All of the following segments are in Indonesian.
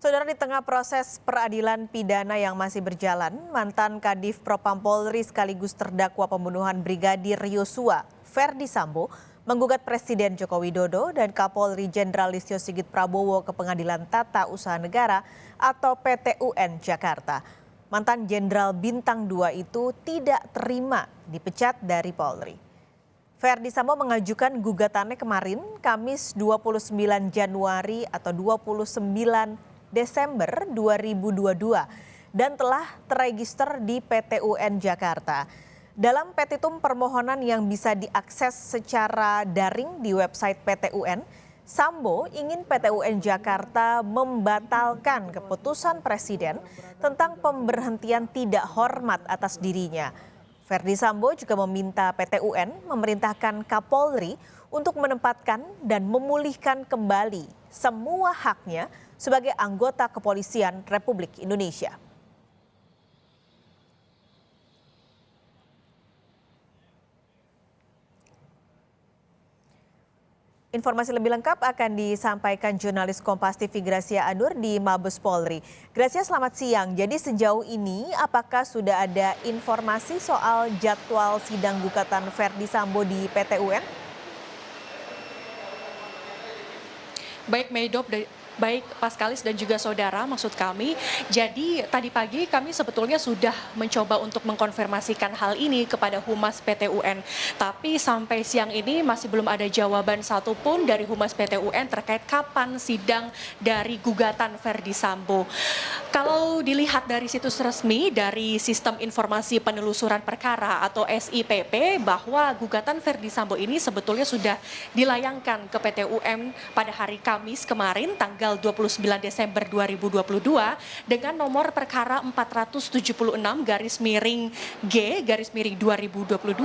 Saudara, di tengah proses peradilan pidana yang masih berjalan, mantan Kadif Propam Polri sekaligus terdakwa pembunuhan Brigadir Yosua, Ferdi Sambo, menggugat Presiden Joko Widodo dan Kapolri Jenderal Listio Sigit Prabowo ke Pengadilan Tata Usaha Negara atau PT UN Jakarta. Mantan Jenderal Bintang 2 itu tidak terima dipecat dari Polri. Ferdi Sambo mengajukan gugatannya kemarin, Kamis 29 Januari atau 29 Desember 2022 dan telah terregister di PT UN Jakarta. Dalam petitum permohonan yang bisa diakses secara daring di website PT UN, Sambo ingin PT UN Jakarta membatalkan keputusan Presiden tentang pemberhentian tidak hormat atas dirinya. Ferdi Sambo juga meminta PT UN memerintahkan Kapolri untuk menempatkan dan memulihkan kembali semua haknya sebagai anggota kepolisian Republik Indonesia. Informasi lebih lengkap akan disampaikan jurnalis Kompas TV Gracia Adur di Mabes Polri. Gracia, selamat siang. Jadi sejauh ini apakah sudah ada informasi soal jadwal sidang gugatan Ferdi Sambo di PT UN? Baik Medop, baik Paskalis dan juga saudara, maksud kami. Jadi tadi pagi kami sebetulnya sudah mencoba untuk mengkonfirmasikan hal ini kepada Humas PT UN. Tapi sampai siang ini masih belum ada jawaban satupun dari Humas PT UN terkait kapan sidang dari gugatan Ferdi Sambo. Kalau dilihat dari situs resmi dari Sistem Informasi Penelusuran Perkara atau SIPP, bahwa gugatan Ferdi Sambo ini sebetulnya sudah dilayangkan ke PT UN pada hari Kamis kemarin tanggal 29 Desember 2022 dengan nomor perkara 476-G-2022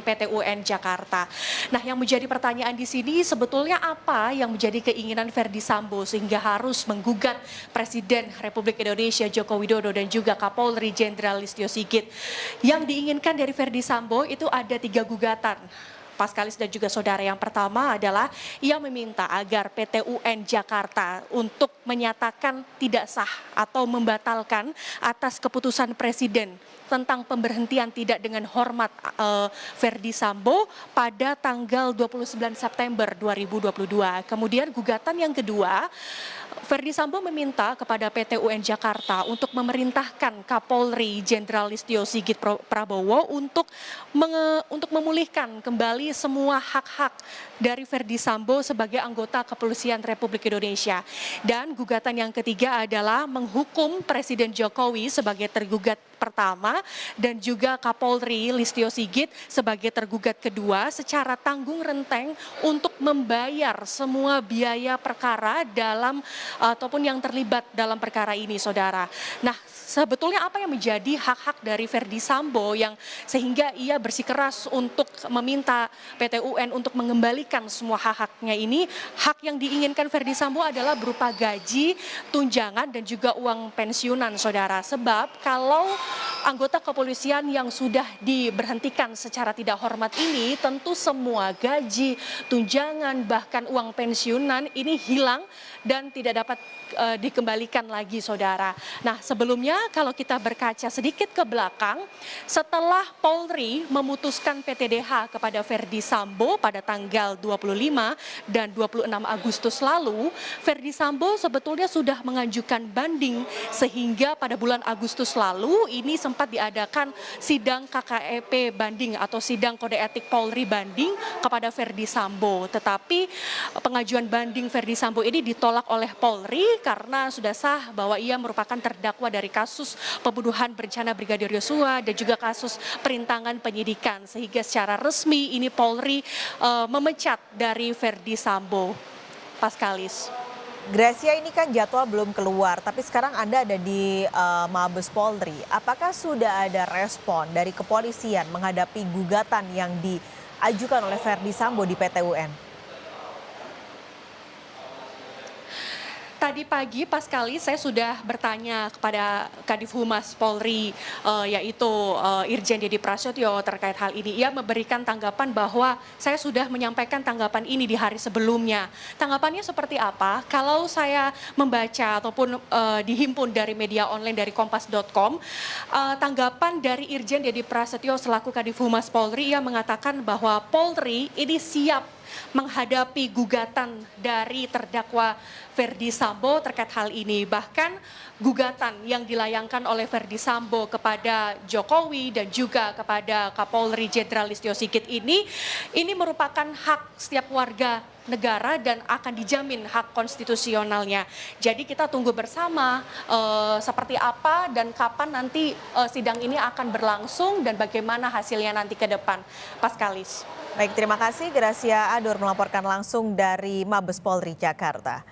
PT UN Jakarta. Nah, yang menjadi pertanyaan di sini sebetulnya apa yang menjadi keinginan Ferdi Sambo sehingga harus menggugat Presiden Republik Indonesia Joko Widodo dan juga Kapolri Jenderal Listio Sigit. Yang diinginkan dari Ferdi Sambo itu ada 3 gugatan. Paskalis dan juga saudara, yang pertama adalah ia meminta agar PT UN Jakarta untuk menyatakan tidak sah atau membatalkan atas keputusan Presiden tentang pemberhentian tidak dengan hormat Ferdi Sambo pada tanggal 29 September 2022. Kemudian gugatan yang kedua, Ferdi Sambo meminta kepada PT UN Jakarta untuk memerintahkan Kapolri Jenderal Listio Sigit Prabowo untuk memulihkan kembali semua hak-hak dari Ferdi Sambo sebagai anggota Kepolisian Republik Indonesia. Dan gugatan yang ketiga adalah menghukum Presiden Jokowi sebagai tergugat pertama dan juga Kapolri Listio Sigit sebagai tergugat kedua secara tanggung renteng untuk membayar semua biaya perkara dalam ataupun yang terlibat dalam perkara ini, saudara. Nah, sebetulnya apa yang menjadi hak-hak dari Ferdi Sambo yang sehingga ia bersikeras untuk meminta PT UN untuk mengembalikan semua hak-haknya ini? Hak yang diinginkan Ferdi Sambo adalah berupa gaji, tunjangan dan juga uang pensiunan, saudara. Sebab kalau anggota kepolisian yang sudah diberhentikan secara tidak hormat ini, tentu semua gaji, tunjangan, bahkan uang pensiunan ini hilang dan tidak dapat dikembalikan lagi, saudara. Nah, sebelumnya kalau kita berkaca sedikit ke belakang, setelah Polri memutuskan PTDH kepada Ferdi Sambo pada tanggal 25 dan 26 Agustus lalu, Ferdi Sambo sebetulnya sudah mengajukan banding sehingga pada bulan Agustus lalu ini sempat diadakan sidang KKEP banding atau sidang kode etik Polri banding kepada Ferdi Sambo. Tetapi pengajuan banding Ferdi Sambo ini ditolak oleh Polri karena sudah sah bahwa ia merupakan terdakwa dari kasus pembunuhan berencana Brigadir Yosua dan juga kasus perintangan penyidikan, sehingga secara resmi ini Polri memecat dari Ferdi Sambo. Paskalis. Gracia, ini kan jadwal belum keluar, tapi sekarang Anda ada di Mabes Polri. Apakah sudah ada respon dari kepolisian menghadapi gugatan yang diajukan oleh Ferdi Sambo di PT UN? Tadi pagi pas kali saya sudah bertanya kepada Kadif Humas Polri, yaitu Irjen Deddy Prasetyo terkait hal ini. Ia memberikan tanggapan bahwa saya sudah menyampaikan tanggapan ini di hari sebelumnya. Tanggapannya seperti apa? Kalau saya membaca ataupun dihimpun dari media online dari kompas.com, tanggapan dari Irjen Deddy Prasetyo selaku Kadif Humas Polri, ia mengatakan bahwa Polri ini siap menghadapi gugatan dari terdakwa Ferdy Sambo terkait hal ini. Bahkan gugatan yang dilayangkan oleh Ferdy Sambo kepada Jokowi dan juga kepada Kapolri Jenderal Listio Sigit ini merupakan hak setiap warga negara dan akan dijamin hak konstitusionalnya. Jadi kita tunggu bersama seperti apa dan kapan nanti sidang ini akan berlangsung dan bagaimana hasilnya nanti ke depan. Paskalis. Baik, terima kasih Gracia Adur melaporkan langsung dari Mabes Polri Jakarta.